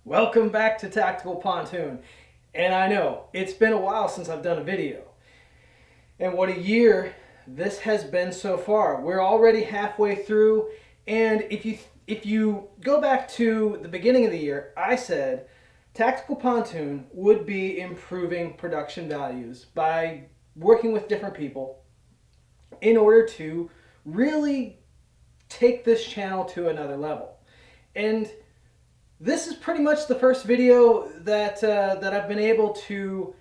Welcome back to Tactical Pontoon. And I know it's been a while since I've done a video. And what a year this has been so far. We're already halfway through, and if you go back to the beginning of the year, I said Tactical Pontoon would be improving production values by working with different people in order to really take this channel to another level. And this is pretty much the first video that I've been able to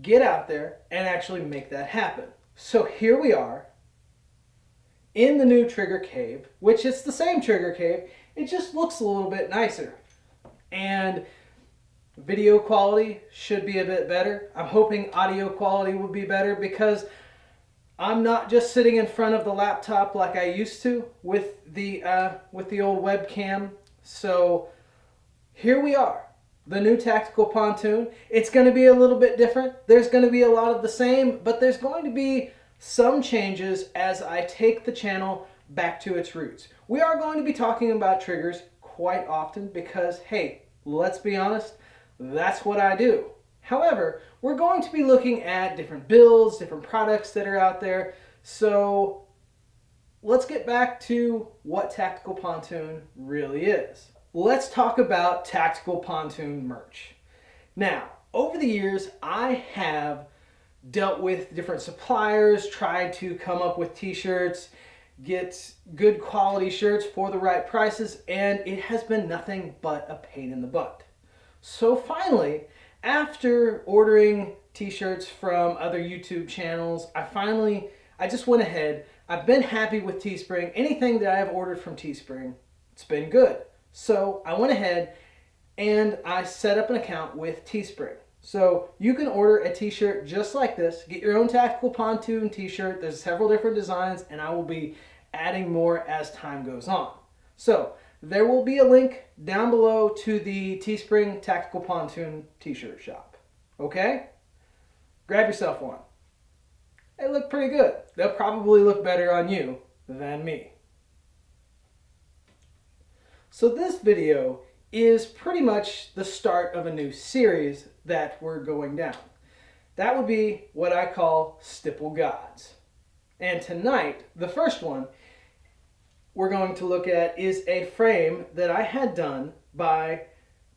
get out there and actually make that happen. So here we are in the new trigger cave, which is the same trigger cave. It just looks a little bit nicer. And video quality should be a bit better. I'm hoping audio quality will be better because I'm not just sitting in front of the laptop like I used to with the old webcam. So here we are, the new Tactical Pontoon. It's going to be a little bit different. There's going to be a lot of the same, but there's going to be some changes as I take the channel back to its roots. We are going to be talking about triggers quite often because, hey, let's be honest, that's what I do. However, we're going to be looking at different builds, different products that are out there. So let's get back to what Tactical Pontoon really is. Let's talk about Tactical Pontoon merch. Now, over the years, I have dealt with different suppliers, tried to come up with t-shirts, get good quality shirts for the right prices, and it has been nothing but a pain in the butt. So finally, after ordering t-shirts from other YouTube channels, I just went ahead. I've been happy with Teespring. Anything that I've ordered from Teespring, it's been good. So I went ahead and I set up an account with Teespring. So you can order a t-shirt just like this. Get your own Tactical Pontoon t-shirt. There's several different designs and I will be adding more as time goes on. So there will be a link down below to the Teespring Tactical Pontoon t-shirt shop. Okay? Grab yourself one. They look pretty good. They'll probably look better on you than me. So this video is pretty much the start of a new series that we're going down. That would be what I call Stipple Gods. And tonight, the first one we're going to look at is a frame that I had done by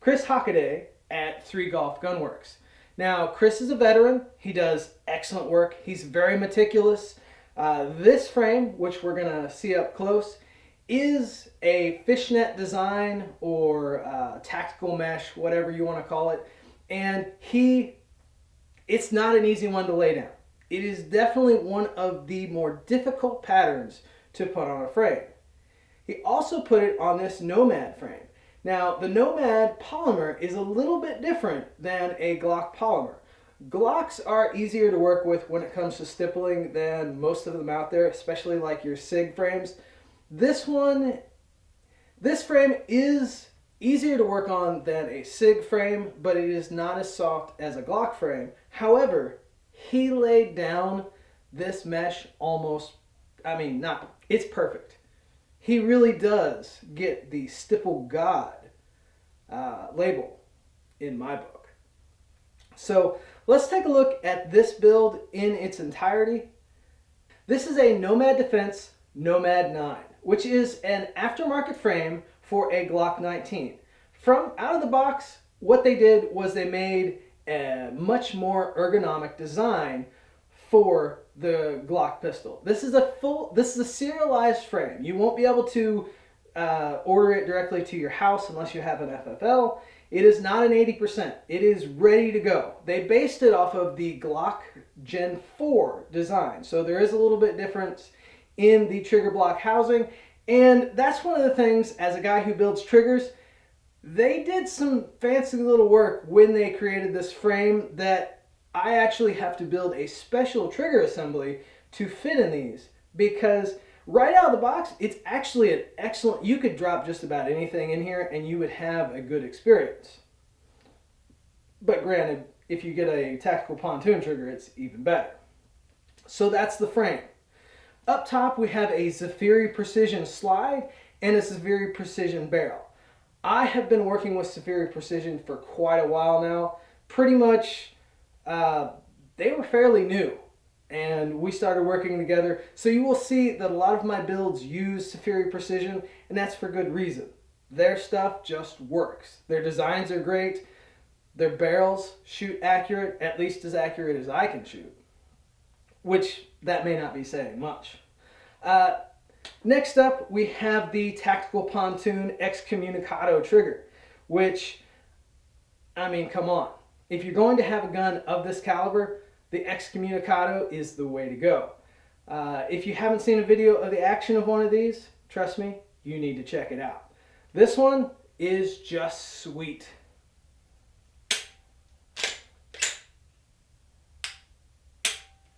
Chris Hockaday at 3golf Gunworks. Now, Chris is a veteran. He does excellent work. He's very meticulous. This frame, which we're going to see up close, is a fishnet design or tactical mesh, whatever you want to call it. And it's not an easy one to lay down. It is definitely one of the more difficult patterns to put on a frame. He also put it on this Nomad frame. Now, the Nomad polymer is a little bit different than a Glock polymer. Glocks are easier to work with when it comes to stippling than most of them out there, especially like your SIG frames. This frame is easier to work on than a SIG frame, but it is not as soft as a Glock frame. However, he laid down this mesh it's perfect. He really does get the Stipple God label in my book. So let's take a look at this build in its entirety. This is a Nomad Defense Nomad 9, which is an aftermarket frame for a Glock 19. From out of the box, what they did was they made a much more ergonomic design for the Glock pistol. This is a serialized frame. You won't be able to order it directly to your house unless you have an FFL. It is not an 80%. It is ready to go. They based it off of the Glock Gen 4 design. So there is a little bit difference in the trigger block housing. And that's one of the things, as a guy who builds triggers, they did some fancy little work when they created this frame that I actually have to build a special trigger assembly to fit in these, because right out of the box, it's actually an excellent, you could drop just about anything in here and you would have a good experience. But granted, if you get a Tactical Pontoon trigger, it's even better. So that's the frame. Up top, we have a Zafiri Precision slide and a Zafiri Precision barrel. I have been working with Superior Precision for quite a while now. Pretty much, they were fairly new, and we started working together. So you will see that a lot of my builds use Superior Precision, and that's for good reason. Their stuff just works. Their designs are great. Their barrels shoot accurate, at least as accurate as I can shoot, which that may not be saying much. Next up, we have the TacticalPontoon Excommunicado trigger, which, I mean, come on. If you're going to have a gun of this caliber, the Excommunicado is the way to go. If you haven't seen a video of the action of one of these, trust me, you need to check it out. This one is just sweet.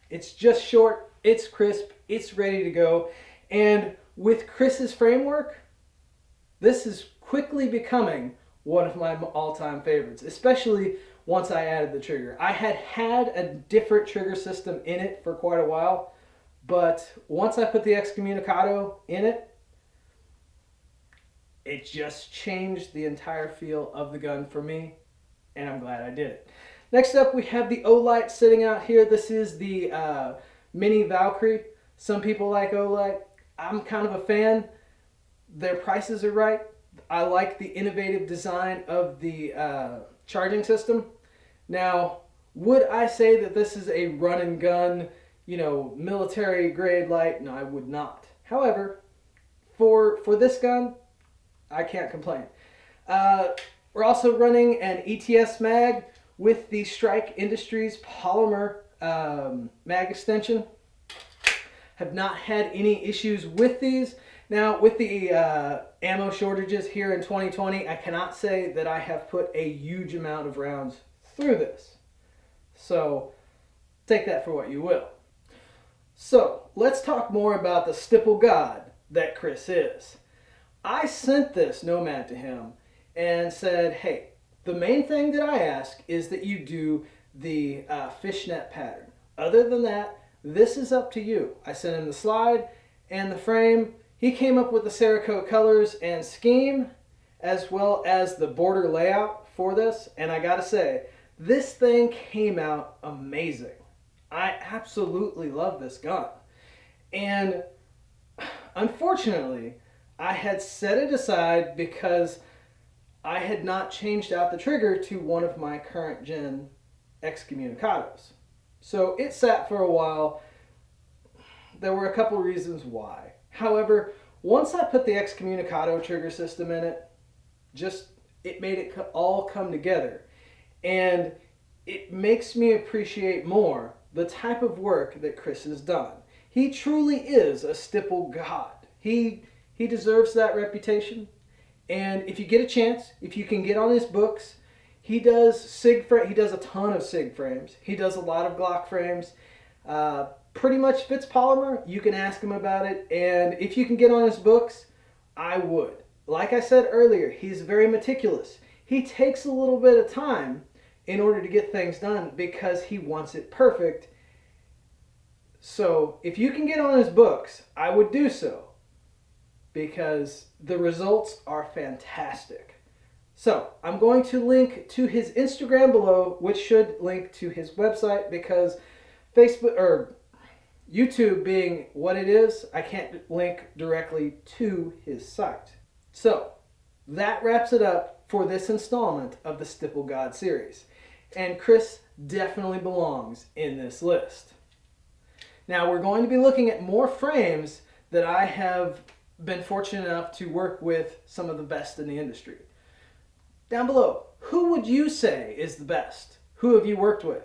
It's just short, it's crisp, it's ready to go. And with Chris's framework, this is quickly becoming one of my all-time favorites, especially once I added the trigger. I had a different trigger system in it for quite a while, but once I put the Excommunicado in it, it just changed the entire feel of the gun for me, and I'm glad I did it. Next up, we have the Olight sitting out here. This is the Mini Valkyrie. Some people like Olight. I'm kind of a fan. Their prices are right. I like the innovative design of the charging system. Now, would I say that this is a run and gun, military grade light? No, I would not. However, for this gun, I can't complain. We're also running an ETS mag with the Strike Industries polymer mag extension. Have not had any issues with these. Now, with the ammo shortages here in 2020, I cannot say that I have put a huge amount of rounds through this. So, take that for what you will. So, let's talk more about the Stipple God that Chris is. I sent this Nomad to him and said, hey, the main thing that I ask is that you do the fishnet pattern. Other than that, this is up to you. I sent him the slide and the frame. He came up with the Cerakote colors and scheme, as well as the border layout for this. And I gotta say, this thing came out amazing. I absolutely love this gun. And unfortunately, I had set it aside because I had not changed out the trigger to one of my current gen Excommunicados. So it sat for a while. There were a couple reasons why. However, once I put the Excommunicado trigger system in it, it made it all come together. And it makes me appreciate more the type of work that Chris has done. He truly is a Stipple God. He deserves that reputation. And if you get a chance, if you can get on his books, he does he does a ton of SIG frames. He does a lot of Glock frames. Pretty much fits polymer. You can ask him about it. And if you can get on his books, I would. Like I said earlier, he's very meticulous. He takes a little bit of time in order to get things done because he wants it perfect. So if you can get on his books, I would do so, because the results are fantastic. So I'm going to link to his Instagram below, which should link to his website, because Facebook or YouTube being what it is, I can't link directly to his site. So that wraps it up for this installment of the Stipple God series. And Chris definitely belongs in this list. Now we're going to be looking at more frames that I have been fortunate enough to work with some of the best in the industry. Down below, who would you say is the best? Who have you worked with?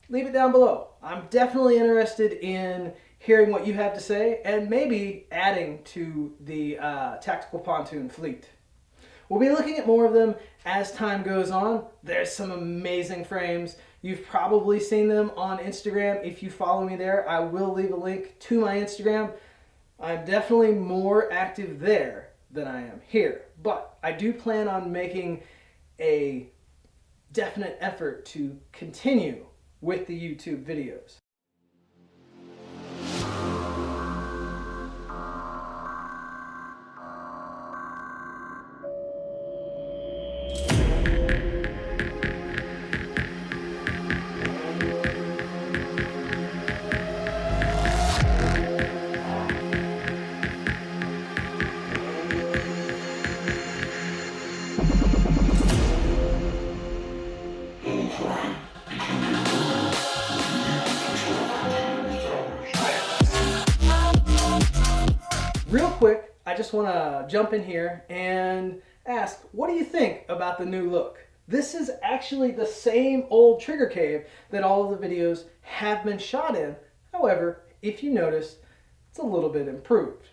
Leave it down below. I'm definitely interested in hearing what you have to say and maybe adding to the TacticalPontoon fleet. We'll be looking at more of them as time goes on. There's some amazing frames. You've probably seen them on Instagram. If you follow me there, I will leave a link to my Instagram. I'm definitely more active there than I am here. But I do plan on making a definite effort to continue with the YouTube videos. Real quick, I just want to jump in here and ask, what do you think about the new look? This is actually the same old trigger cave that all of the videos have been shot in. However, if you notice, it's a little bit improved.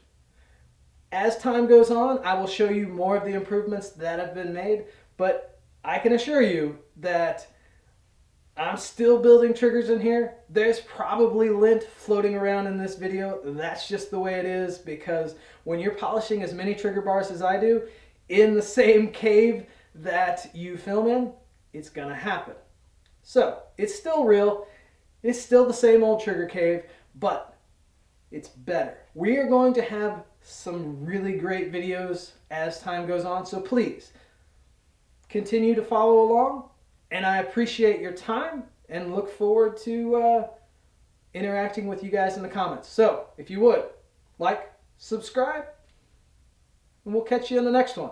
As time goes on, I will show you more of the improvements that have been made, but I can assure you that I'm still building triggers in here. There's probably lint floating around in this video. That's just the way it is, because when you're polishing as many trigger bars as I do in the same cave that you film in, it's gonna happen. So it's still real. It's still the same old trigger cave, but it's better. We are going to have some really great videos as time goes on, so please continue to follow along, and I appreciate your time and look forward to interacting with you guys in the comments. So if you would, like, subscribe, and we'll catch you in the next one.